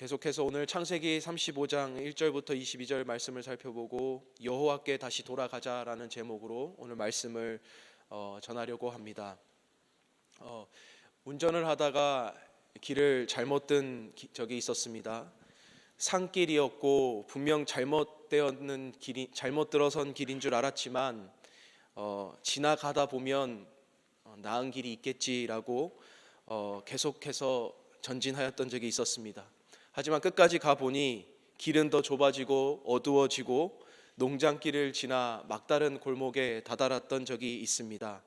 계속해서 오늘 창세기 35장 1절부터 22절 말씀을 살펴보고 여호와께 다시 돌아가자라는 제목으로 오늘 말씀을 전하려고 합니다. 운전을 하다가 길을 잘못 든 적이 있었습니다. 산길이었고 분명 잘못 들어선 길인 줄 알았지만 지나가다 보면 나은 길이 있겠지라고 계속해서 전진하였던 적이 있었습니다. 하지만 끝까지 가보니 길은 더 좁아지고 어두워지고 농장길을 지나 막다른 골목에 다다랐던 적이 있습니다.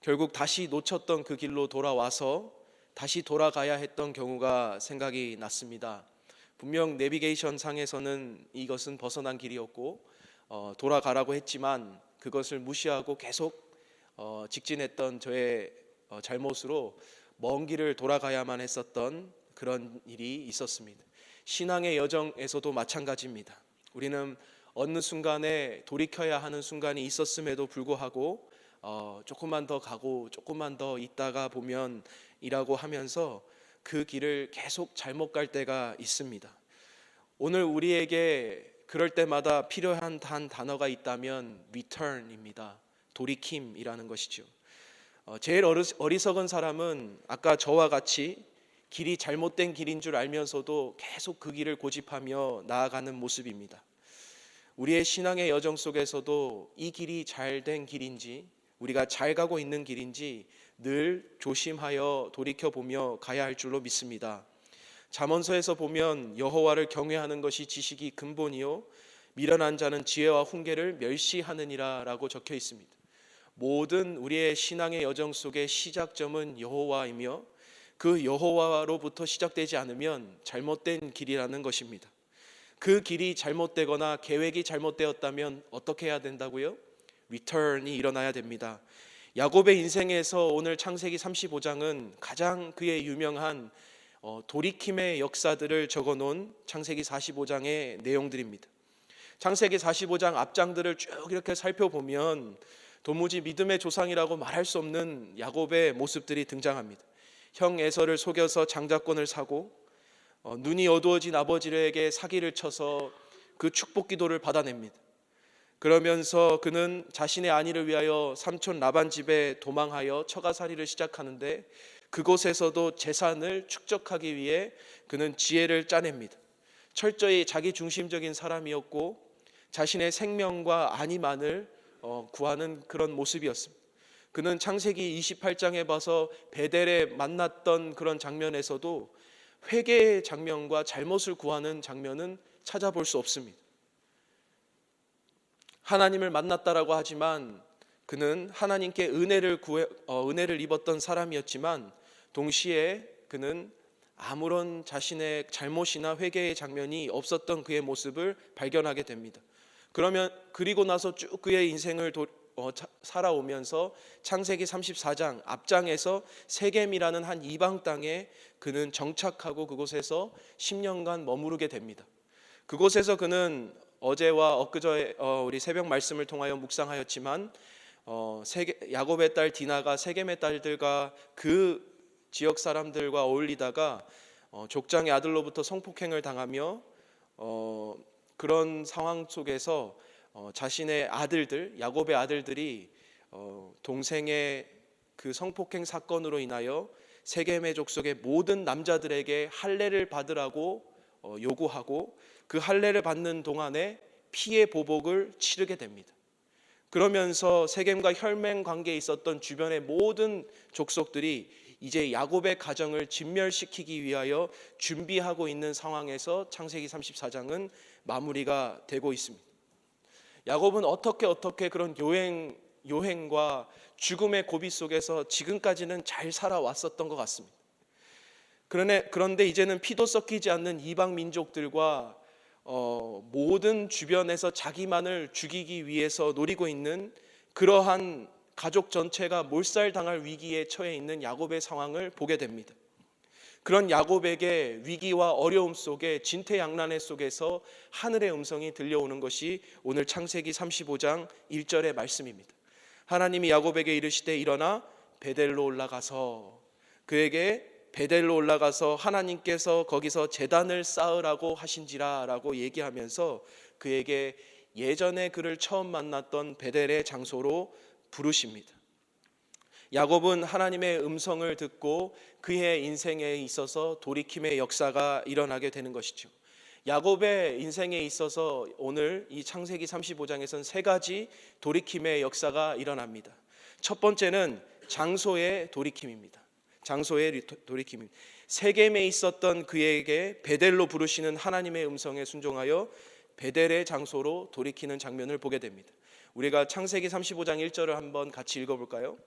결국 다시 놓쳤던 그 길로 돌아와서 다시 돌아가야 했던 경우가 생각이 났습니다. 분명 내비게이션 상에서는 이것은 벗어난 길이었고 돌아가라고 했지만 그것을 무시하고 계속 직진했던 저의 잘못으로 먼 길을 돌아가야만 했었던 그런 일이 있었습니다. 신앙의 여정에서도 마찬가지입니다. 우리는 어느 순간에 돌이켜야 하는 순간이 있었음에도 불구하고 조금만 더 가고 조금만 더 있다가 보면 이라고 하면서 그 길을 계속 잘못 갈 때가 있습니다. 오늘 우리에게 그럴 때마다 필요한 단 단어가 있다면 return입니다. 돌이킴이라는 것이죠. 제일 어리석은 사람은 아까 저와 같이 길이 잘못된 길인 줄 알면서도 계속 그 길을 고집하며 나아가는 모습입니다. 우리의 신앙의 여정 속에서도 이 길이 잘된 길인지 우리가 잘 가고 있는 길인지 늘 조심하여 돌이켜보며 가야 할 줄로 믿습니다. 잠언서에서 보면 여호와를 경외하는 것이 지식이 근본이요 미련한 자는 지혜와 훈계를 멸시하느니라 라고 적혀 있습니다. 모든 우리의 신앙의 여정 속의 시작점은 여호와이며 그 여호와로부터 시작되지 않으면 잘못된 길이라는 것입니다. 그 길이 잘못되거나 계획이 잘못되었다면 어떻게 해야 된다고요? return이 일어나야 됩니다. 야곱의 인생에서 오늘 창세기 35장은 가장 그의 유명한 돌이킴의 역사들을 적어놓은 창세기 45장의 내용들입니다. 창세기 45장 앞장들을 쭉 이렇게 살펴보면 도무지 믿음의 조상이라고 말할 수 없는 야곱의 모습들이 등장합니다. 형 에서를 속여서 장자권을 사고 눈이 어두워진 아버지에게 사기를 쳐서 그 축복 기도를 받아냅니다. 그러면서 그는 자신의 안위를 위하여 삼촌 라반 집에 도망하여 처가살이를 시작하는데 그곳에서도 재산을 축적하기 위해 그는 지혜를 짜냅니다. 철저히 자기 중심적인 사람이었고 자신의 생명과 안위만을 구하는 그런 모습이었습니다. 그는 창세기 28장에 봐서 베델에 만났던 그런 장면에서도 회개의 장면과 잘못을 구하는 장면은 찾아볼 수 없습니다. 하나님을 만났다라고 하지만 그는 하나님께 은혜를 입었던 사람이었지만 동시에 그는 아무런 자신의 잘못이나 회개의 장면이 없었던 그의 모습을 발견하게 됩니다. 그리고 나서 쭉 그의 인생을 살아오면서 창세기 34장 앞장에서 세겜이라는 한 이방 땅에 그는 정착하고 그곳에서 10년간 머무르게 됩니다. 그곳에서 그는 어제와 엊그제 우리 새벽 말씀을 통하여 묵상하였지만 야곱의 딸 디나가 세겜의 딸들과 그 지역 사람들과 어울리다가 족장의 아들로부터 성폭행을 당하며 그런 상황 속에서 자신의 아들들, 야곱의 아들들이 동생의 그 성폭행 사건으로 인하여 세겜의 족속의 모든 남자들에게 할례를 받으라고 요구하고 그 할례를 받는 동안에 피해 보복을 치르게 됩니다. 그러면서 세겜과 혈맹 관계에 있었던 주변의 모든 족속들이 이제 야곱의 가정을 진멸시키기 위하여 준비하고 있는 상황에서 창세기 34장은 마무리가 되고 있습니다. 야곱은 어떻게 그런 요행과 죽음의 고비 속에서 지금까지는 잘 살아왔었던 것 같습니다. 그런데 이제는 피도 섞이지 않는 이방 민족들과 모든 주변에서 자기만을 죽이기 위해서 노리고 있는 그러한 가족 전체가 몰살당할 위기에 처해 있는 야곱의 상황을 보게 됩니다. 그런 야곱에게 위기와 어려움 속에 진퇴양난의 속에서 하늘의 음성이 들려오는 것이 오늘 창세기 35장 1절의 말씀입니다. 하나님이 야곱에게 이르시되 일어나 베델로 올라가서 그에게 베델로 올라가서 하나님께서 거기서 제단을 쌓으라고 하신지라라고 얘기하면서 그에게 예전에 그를 처음 만났던 베델의 장소로 부르십니다. 야곱은 하나님의 음성을 듣고 그의 인생에 있어서 돌이킴의 역사가 일어나게 되는 것이죠. 야곱의 인생에 있어서 오늘 이 창세기 35장에서는 세 가지 돌이킴의 역사가 일어납니다. 첫 번째는 장소의 돌이킴입니다. 장소의 돌이킴입니다. 세겜에 있었던 그에게 베델로 부르시는 하나님의 음성에 순종하여 베델의 장소로 돌이키는 장면을 보게 됩니다. 우리가 창세기 35장 1절을 한번 같이 읽어볼까요?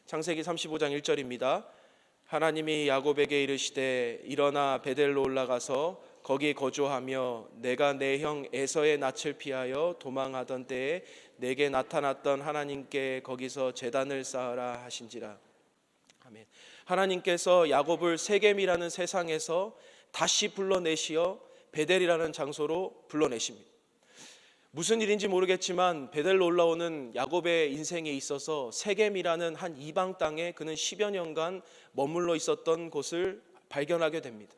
창세기 35장 1절입니다. 하나님이 야곱에게 이르시되 일어나 베델로 올라가서 거기 거주하며 내가 내 형 에서의 낯을 피하여 도망하던 때에 내게 나타났던 하나님께 거기서 제단을 쌓으라 하신지라. 아멘. 하나님께서 야곱을 세겜이라는 세상에서 다시 불러내시어 베델이라는 장소로 불러내십니다. 무슨 일인지 모르겠지만 베델로 올라오는 야곱의 인생에 있어서 세겜이라는 한 이방 땅에 그는 10여 년간 머물러 있었던 곳을 발견하게 됩니다.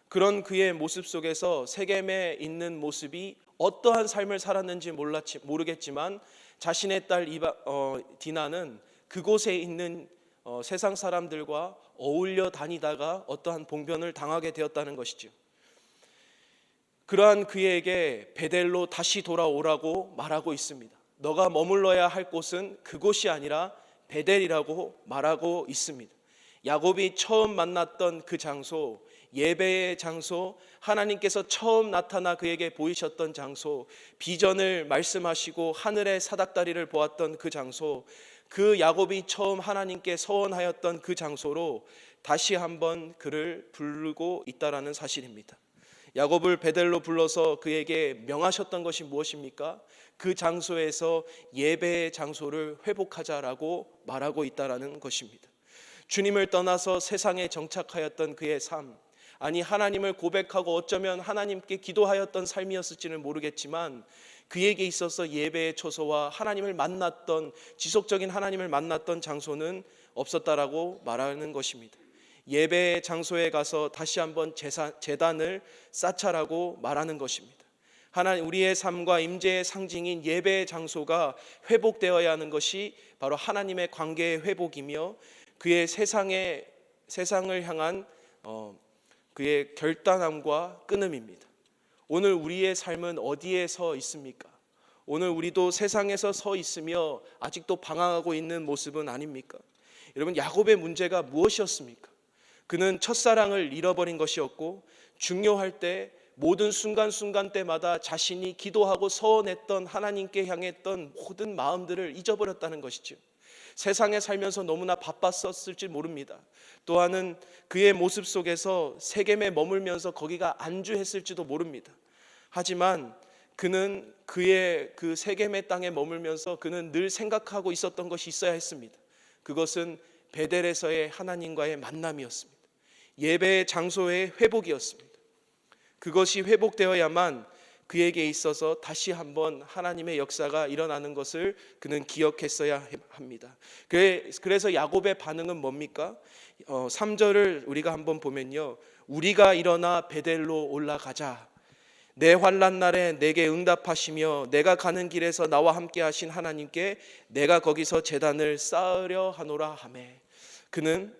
그런 그의 모습 속에서 세겜에 있는 모습이 어떠한 삶을 살았는지 모르겠지만 자신의 딸 디나는 그곳에 있는 세상 사람들과 어울려 다니다가 어떠한 봉변을 당하게 되었다는 것이죠. 그러한 그에게 베델로 다시 돌아오라고 말하고 있습니다. 너가 머물러야 할 곳은 그곳이 아니라 베델이라고 말하고 있습니다. 야곱이 처음 만났던 그 장소, 예배의 장소, 하나님께서 처음 나타나 그에게 보이셨던 장소, 비전을 말씀하시고 하늘의 사닥다리를 보았던 그 장소, 그 야곱이 처음 하나님께 서원하였던 그 장소로 다시 한번 그를 부르고 있다라는 사실입니다. 야곱을 베델로 불러서 그에게 명하셨던 것이 무엇입니까? 그 장소에서 예배의 장소를 회복하자라고 말하고 있다라는 것입니다. 주님을 떠나서 세상에 정착하였던 그의 삶, 아니 하나님을 고백하고 어쩌면 하나님께 기도하였던 삶이었을지는 모르겠지만 그에게 있어서 예배의 초소와 하나님을 만났던, 지속적인 하나님을 만났던 장소는 없었다라고 말하는 것입니다. 예배의 장소에 가서 다시 한번 제단을 쌓자라고 말하는 것입니다. 하나님, 우리의 삶과 임재의 상징인 예배의 장소가 회복되어야 하는 것이 바로 하나님의 관계의 회복이며 그의 세상을 향한 그의 결단함과 끊음입니다. 오늘 우리의 삶은 어디에 서 있습니까? 오늘 우리도 세상에서 서 있으며 아직도 방황하고 있는 모습은 아닙니까? 여러분, 야곱의 문제가 무엇이었습니까? 그는 첫사랑을 잃어버린 것이었고 중요할 때 모든 순간순간 때마다 자신이 기도하고 서원했던 하나님께 향했던 모든 마음들을 잊어버렸다는 것이죠. 세상에 살면서 너무나 바빴었을지 모릅니다. 또한은 그의 모습 속에서 세겜에 머물면서 거기가 안주했을지도 모릅니다. 하지만 그는 그의 그 세겜의 땅에 머물면서 그는 늘 생각하고 있었던 것이 있어야 했습니다. 그것은 베델에서의 하나님과의 만남이었습니다. 예배의 장소의 회복이었습니다. 그것이 회복되어야만 그에게 있어서 다시 한번 하나님의 역사가 일어나는 것을 그는 기억했어야 합니다. 그래서 야곱의 반응은 뭡니까? 3절을 우리가 한번 보면요, 우리가 일어나 베델로 올라가자. 내 환난 날에 내게 응답하시며 내가 가는 길에서 나와 함께 하신 하나님께 내가 거기서 제단을 쌓으려 하노라 하매. 그는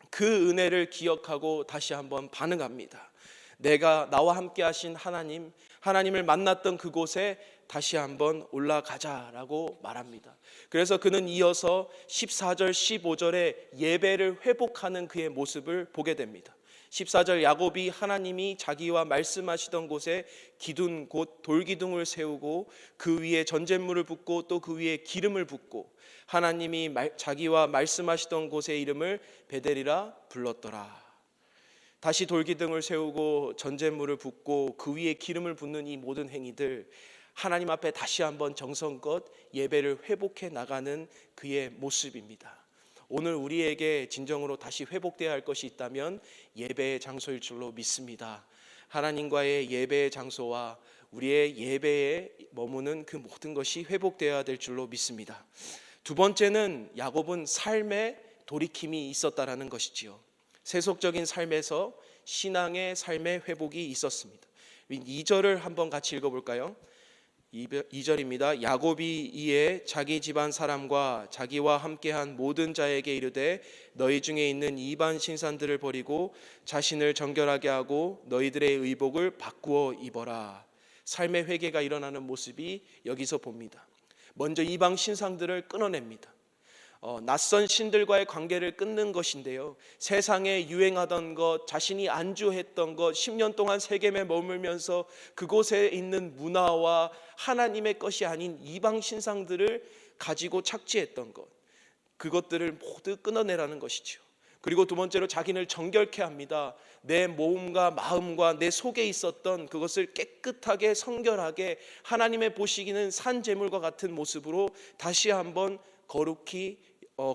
그 은혜를 기억하고 다시 한번 반응합니다. 내가 나와 함께 하신 하나님을 만났던 그곳에 다시 한번 올라가자라고 말합니다. 그래서 그는 이어서 14절 15절에 예배를 회복하는 그의 모습을 보게 됩니다. 14절, 야곱이 하나님이 자기와 말씀하시던 곳에 기둥 곧 돌기둥을 세우고 그 위에 전잿물을 붓고 또 그 위에 기름을 붓고 하나님이 자기와 말씀하시던 곳의 이름을 베델이라 불렀더라. 다시 돌기둥을 세우고 전잿물을 붓고 그 위에 기름을 붓는 이 모든 행위들, 하나님 앞에 다시 한번 정성껏 예배를 회복해 나가는 그의 모습입니다. 오늘 우리에게 진정으로 다시 회복되어야 할 것이 있다면 예배의 장소일 줄로 믿습니다. 하나님과의 예배의 장소와 우리의 예배에 머무는 그 모든 것이 회복되어야 될 줄로 믿습니다. 두 번째는 야곱은 삶의 돌이킴이 있었다라는 것이지요. 세속적인 삶에서 신앙의 삶의 회복이 있었습니다. 2절을 한번 같이 읽어볼까요? 2절입니다. 야곱이 이에 자기 집안 사람과 자기와 함께한 모든 자에게 이르되 너희 중에 있는 이방 신상들을 버리고 자신을 정결하게 하고 너희들의 의복을 바꾸어 입어라. 삶의 회개가 일어나는 모습이 여기서 봅니다. 먼저 이방 신상들을 끊어냅니다. 낯선 신들과의 관계를 끊는 것인데요, 세상에 유행하던 것, 자신이 안주했던 것, 10년 동안 세겜에 머물면서 그곳에 있는 문화와 하나님의 것이 아닌 이방 신상들을 가지고 착취했던 것, 그것들을 모두 끊어내라는 것이죠. 그리고 두 번째로 자기를 정결케 합니다. 내 몸과 마음과 내 속에 있었던 그것을 깨끗하게 성결하게 하나님의 보시기는 산 제물과 같은 모습으로 다시 한번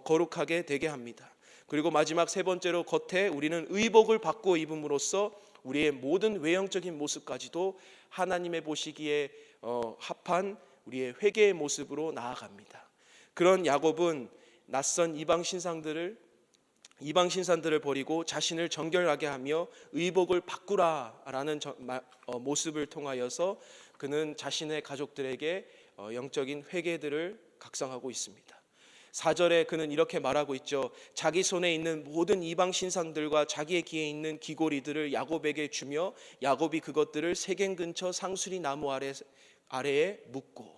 거룩하게 되게 합니다. 그리고 마지막 세 번째로 겉에 우리는 의복을 바꾸어 입음으로써 우리의 모든 외형적인 모습까지도 하나님의 보시기에 합한 우리의 회개의 모습으로 나아갑니다. 그런 야곱은 낯선 이방 신상들을 버리고 자신을 정결하게 하며 의복을 바꾸라라는 모습을 통하여서 그는 자신의 가족들에게 영적인 회개들을 각성하고 있습니다. 4절에 그는 이렇게 말하고 있죠. 자기 손에 있는 모든 이방 신상들과 자기의 귀에 있는 귀고리들을 야곱에게 주며 야곱이 그것들을 세겜 근처 상수리 나무 아래에 묻고,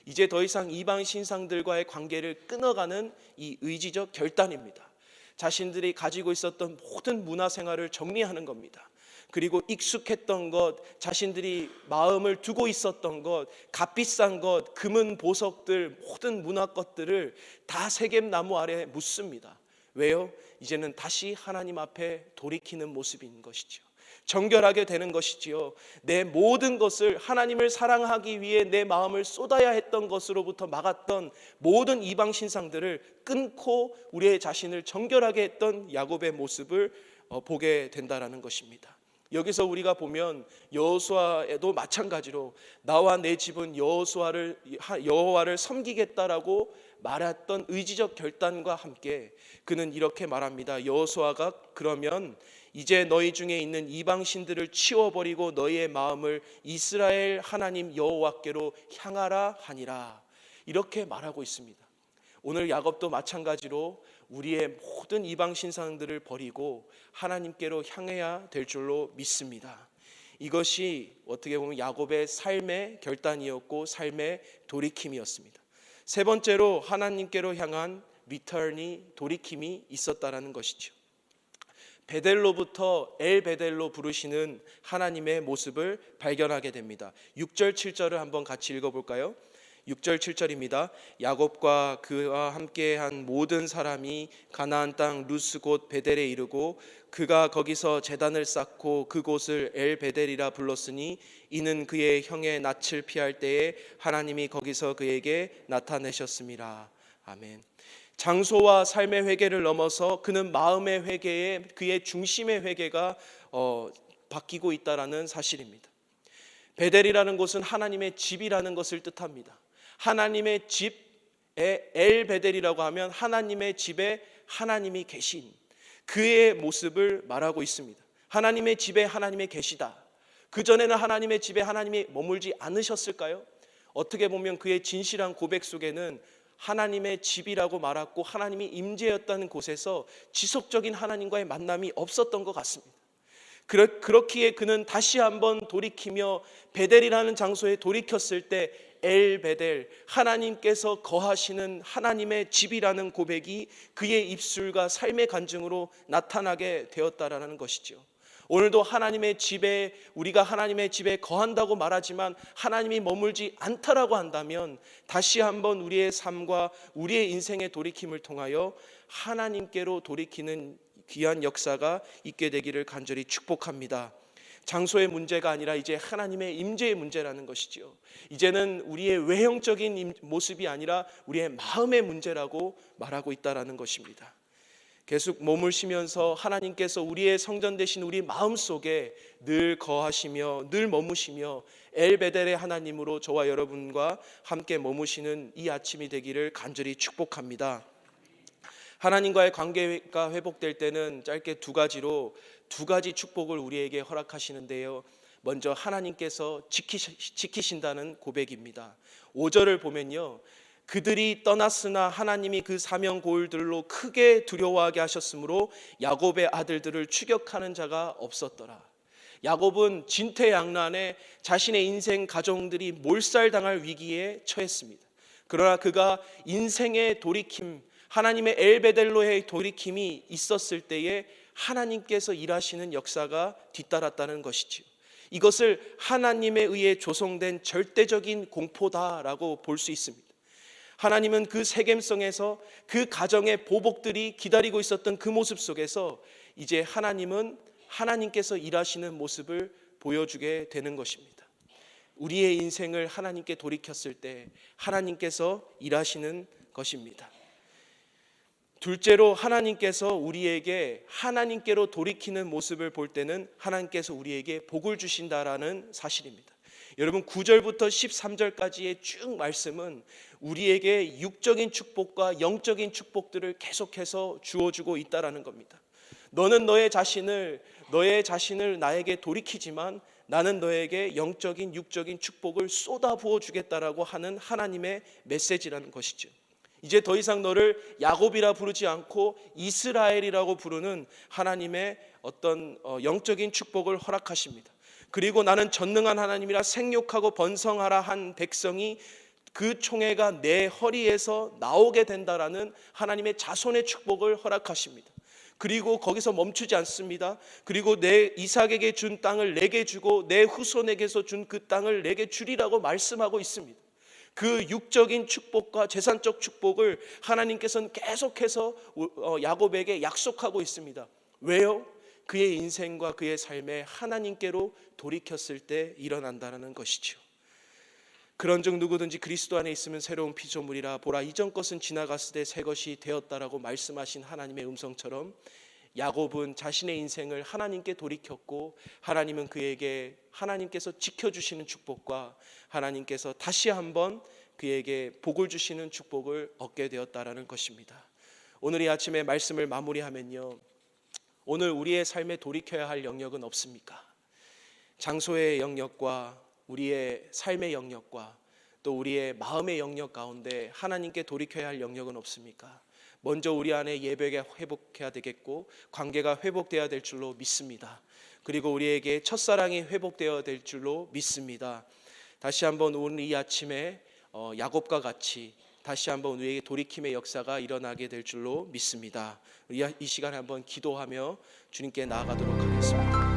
이제 더 이상 이방 신상들과의 관계를 끊어가는 이 의지적 결단입니다. 자신들이 가지고 있었던 모든 문화 생활을 정리하는 겁니다. 그리고 익숙했던 것, 자신들이 마음을 두고 있었던 것, 값비싼 것, 금은 보석들, 모든 문화 것들을 다 세겜 나무 아래에 묻습니다. 왜요? 이제는 다시 하나님 앞에 돌이키는 모습인 것이죠. 정결하게 되는 것이지요. 내 모든 것을 하나님을 사랑하기 위해 내 마음을 쏟아야 했던 것으로부터 막았던 모든 이방 신상들을 끊고 우리의 자신을 정결하게 했던 야곱의 모습을 보게 된다라는 것입니다. 여기서 우리가 보면 여호수아에도 마찬가지로 나와 내 집은 여호와를 섬기겠다라고 말했던 의지적 결단과 함께 그는 이렇게 말합니다. 여호수아가 그러면 이제 너희 중에 있는 이방 신들을 치워버리고 너희의 마음을 이스라엘 하나님 여호와께로 향하라 하니라, 이렇게 말하고 있습니다. 오늘 야곱도 마찬가지로 우리의 모든 이방 신상들을 버리고 하나님께로 향해야 될 줄로 믿습니다. 이것이 어떻게 보면 야곱의 삶의 결단이었고 삶의 돌이킴이었습니다. 세 번째로 하나님께로 향한 리턴이, 돌이킴이 있었다라는 것이죠. 베델로부터 엘베델로 부르시는 하나님의 모습을 발견하게 됩니다. 6절 7절을 한번 같이 읽어볼까요? 6절 7절입니다. 야곱과 그와 함께한 모든 사람이 가나안 땅 루스 곧 베델에 이르고 그가 거기서 제단을 쌓고 그곳을 엘베델이라 불렀으니 이는 그의 형의 낯을 피할 때에 하나님이 거기서 그에게 나타내셨음이라. 아멘. 장소와 삶의 회개를 넘어서 그는 마음의 회개에, 그의 중심의 회개가 바뀌고 있다라는 사실입니다. 베델이라는 곳은 하나님의 집이라는 것을 뜻합니다. 하나님의 집에 엘베델이라고 하면 하나님의 집에 하나님이 계신 그의 모습을 말하고 있습니다. 하나님의 집에 하나님이 계시다. 그전에는 하나님의 집에 하나님이 머물지 않으셨을까요? 어떻게 보면 그의 진실한 고백 속에는 하나님의 집이라고 말했고 하나님이 임재였다는 곳에서 지속적인 하나님과의 만남이 없었던 것 같습니다. 그렇기에 그는 다시 한번 돌이키며 베델이라는 장소에 돌이켰을 때 엘베델, 하나님께서 거하시는 하나님의 집이라는 고백이 그의 입술과 삶의 간증으로 나타나게 되었다라는 것이죠. 오늘도 하나님의 집에, 우리가 하나님의 집에 거한다고 말하지만 하나님이 머물지 않다라고 한다면 다시 한번 우리의 삶과 우리의 인생의 돌이킴을 통하여 하나님께로 돌이키는 귀한 역사가 있게 되기를 간절히 축복합니다. 장소의 문제가 아니라 이제 하나님의 임재의 문제라는 것이죠. 이제는 우리의 외형적인 모습이 아니라 우리의 마음의 문제라고 말하고 있다라는 것입니다. 계속 머무시면서 하나님께서 우리의 성전 되신 우리 마음속에 늘 거하시며 늘 머무시며 엘베델의 하나님으로 저와 여러분과 함께 머무시는 이 아침이 되기를 간절히 축복합니다. 하나님과의 관계가 회복될 때는 짧게 두 가지 축복을 우리에게 허락하시는데요. 먼저 하나님께서 지키신다는 고백입니다. 5절을 보면요, 그들이 떠났으나 하나님이 그 사명 고울들로 크게 두려워하게 하셨으므로 야곱의 아들들을 추격하는 자가 없었더라. 야곱은 진퇴양난에 자신의 인생 가정들이 몰살당할 위기에 처했습니다. 그러나 그가 인생의 돌이킴, 하나님의 엘베델로의 돌이킴이 있었을 때에 하나님께서 일하시는 역사가 뒤따랐다는 것이지요. 이것을 하나님에 의해 조성된 절대적인 공포다라고 볼 수 있습니다. 하나님은 그 세겜성에서 그 가정의 보복들이 기다리고 있었던 그 모습 속에서 이제 하나님은 하나님께서 일하시는 모습을 보여주게 되는 것입니다. 우리의 인생을 하나님께 돌이켰을 때 하나님께서 일하시는 것입니다. 둘째로, 하나님께서 우리에게 하나님께로 돌이키는 모습을 볼 때는 하나님께서 우리에게 복을 주신다라는 사실입니다. 여러분, 9절부터 13절까지의 쭉 말씀은 우리에게 육적인 축복과 영적인 축복들을 계속해서 주어주고 있다라는 겁니다. 너는 너의 자신을 나에게 돌이키지만 나는 너에게 영적인 육적인 축복을 쏟아부어 주겠다라고 하는 하나님의 메시지라는 것이죠. 이제 더 이상 너를 야곱이라 부르지 않고 이스라엘이라고 부르는 하나님의 어떤 영적인 축복을 허락하십니다. 그리고 나는 전능한 하나님이라 생육하고 번성하라 한 백성이 그 총애가 내 허리에서 나오게 된다라는 하나님의 자손의 축복을 허락하십니다. 그리고 거기서 멈추지 않습니다. 그리고 내 이삭에게 준 땅을 내게 주고 내 후손에게서 준 그 땅을 내게 주리라고 말씀하고 있습니다. 그 육적인 축복과 재산적 축복을 하나님께서는 계속해서 야곱에게 약속하고 있습니다. 왜요? 그의 인생과 그의 삶에 하나님께로 돌이켰을 때 일어난다는 것이죠. 그런즉 누구든지 그리스도 안에 있으면 새로운 피조물이라, 보라 이전 것은 지나갔을 때 새 것이 되었다라고 말씀하신 하나님의 음성처럼 야곱은 자신의 인생을 하나님께 돌이켰고 하나님은 그에게 하나님께서 지켜주시는 축복과 하나님께서 다시 한번 그에게 복을 주시는 축복을 얻게 되었다라는 것입니다. 오늘 이 아침에 말씀을 마무리하면요, 오늘 우리의 삶에 돌이켜야 할 영역은 없습니까? 장소의 영역과 우리의 삶의 영역과 또 우리의 마음의 영역 가운데 하나님께 돌이켜야 할 영역은 없습니까? 먼저 우리 안에 예배가 회복해야 되겠고 관계가 회복되어야 될 줄로 믿습니다. 그리고 우리에게 첫사랑이 회복되어야 될 줄로 믿습니다. 다시 한번 오늘 이 아침에 야곱과 같이 다시 한번 우리에게 돌이킴의 역사가 일어나게 될 줄로 믿습니다. 우리 이 시간에 한번 기도하며 주님께 나아가도록 하겠습니다.